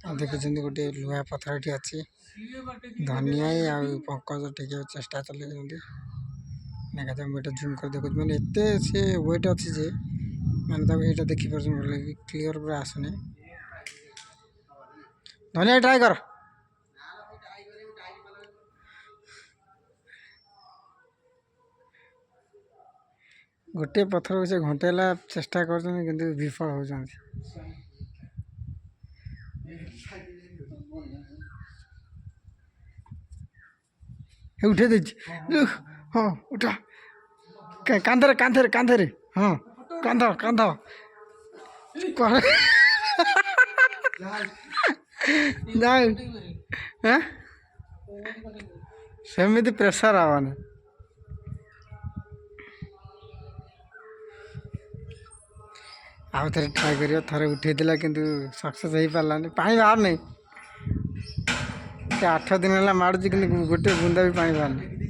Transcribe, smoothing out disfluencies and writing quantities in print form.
देखुं गोटे लुहा पथर अच्छी धनिया पंकज टे चेष्टा चल देखा मुझे झुम कर देखुँ मैंने एत सी वेट अच्छी जे मैंने ये देखिपुर क्लीयर पूरा आसुनी धनिया ट्राए कर गोटे पथर को से घंटेला चेष्टा कर विफल हो उठे दे हाँ उठा कांधे कांधे कांधे हाँ कांध कांध सेमती प्रेसर आवानी आउ थे ट्राए कर थे उठे कि सक्सेस हो पारानी पा बाहर नहीं 8 दिन है माड़ुची कि गोटे बुंदा भी पा बाहर नहीं